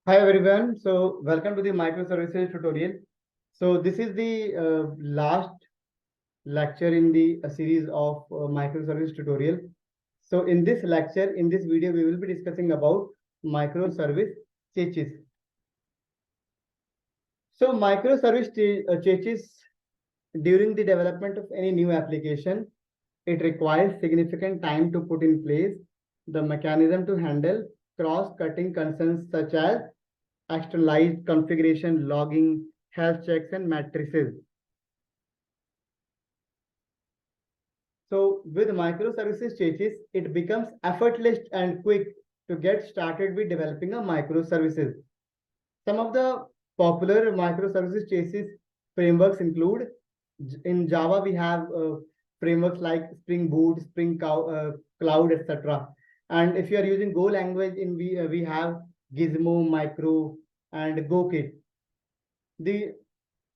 Hi everyone. So welcome to the microservices tutorial. So this is the last lecture in the series of microservice tutorial. So in this lecture, in this video, we will be discussing about microservice changes. So changes during the development of any new application, it requires significant time to put in place the mechanism to handle cross-cutting concerns such as externalized configuration, logging, health checks, and matrices. So with microservices changes, it becomes effortless and quick to get started with developing a microservices. Some of the popular microservices changes frameworks include in Java we have frameworks like Spring Boot, Cloud, etc. And if you are using Go language, we have Gizmo, Micro, and GoKit. The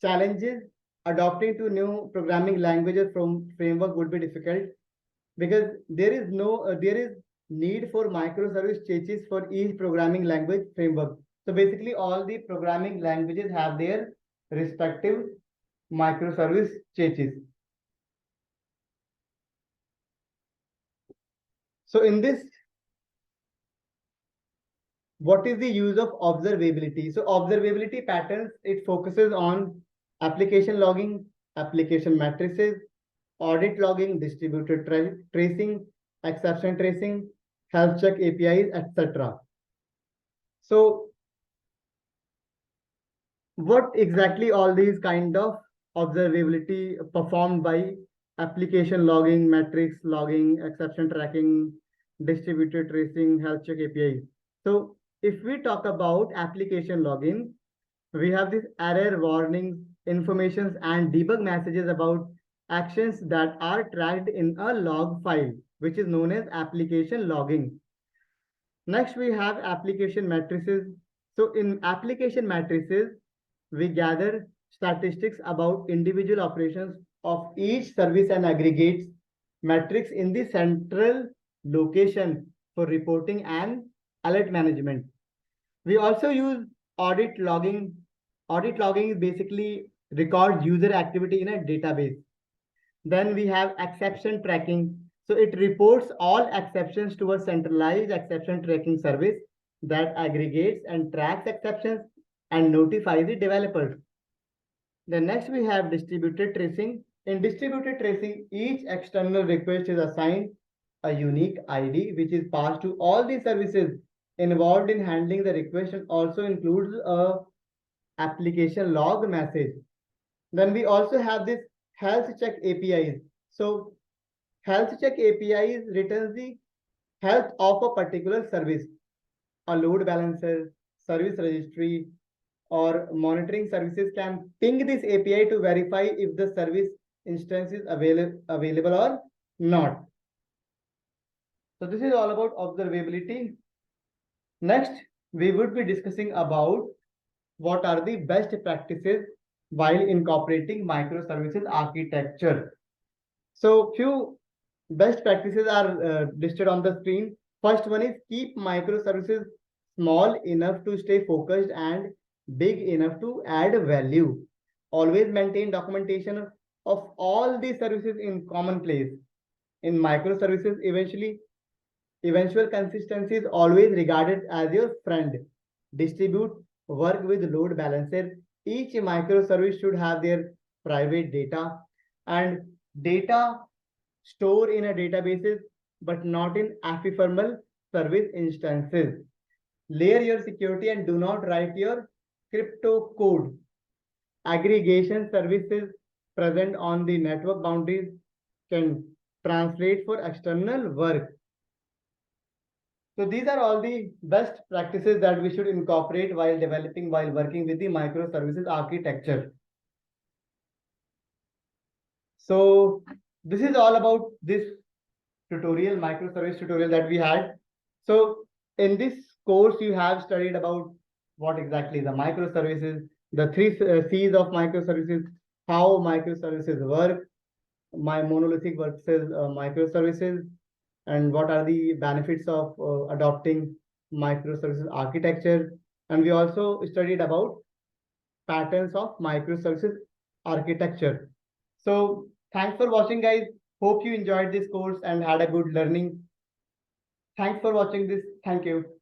challenges adopting to new programming languages from framework would be difficult because there is need for microservice changes for each programming language framework. So basically all the programming languages have their respective microservice changes. So in this, what is the use of observability? So observability patterns, it focuses on application logging, application matrices, audit logging, distributed tracing, exception tracing, health check APIs, etc. So what exactly all these kind of observability performed by application logging, metrics logging, exception tracking, distributed tracing, health check APIs. So if we talk about application logging, we have this error warnings, informations, and debug messages about actions that are tracked in a log file, which is known as application logging. Next, we have application matrices. So in application matrices, we gather statistics about individual operations of each service and aggregates metrics in the central location for reporting and alert management. We also use audit logging. Audit logging is basically record user activity in a database. Then we have exception tracking. So it reports all exceptions to a centralized exception tracking service that aggregates and tracks exceptions and notifies the developers. Then next we have distributed tracing. In distributed tracing, each external request is assigned a unique ID which is passed to all the services involved in handling the request and also includes a application log message. Then we also have this health check APIs. So health check APIs returns the health of a particular service, a load balancer, service registry, or monitoring services can ping this API to verify if the service instance is available or not. So this is all about observability. Next, we would be discussing about what are the best practices while incorporating microservices architecture. So few best practices are listed on the screen. First one is keep microservices small enough to stay focused and big enough to add value. Always maintain documentation of all the services in common place. In microservices, eventual consistency is always regarded as your friend. Distribute work with load balancer. Each microservice should have their private data and data store in a databases, but not in ephemeral service instances. Layer your security and do not write your crypto code. Aggregation services present on the network boundaries can translate for external work. So these are all the best practices that we should incorporate while working with the microservices architecture. So this is all about this tutorial, microservice tutorial that we had. So in this course, you have studied about what exactly the microservices, the three C's of microservices, how microservices work, my monolithic versus microservices, and what are the benefits of adopting microservices architecture, And we also studied about patterns of microservices architecture. So thanks for watching, guys. Hope you enjoyed this course and had a good learning. Thanks for watching this. Thank you.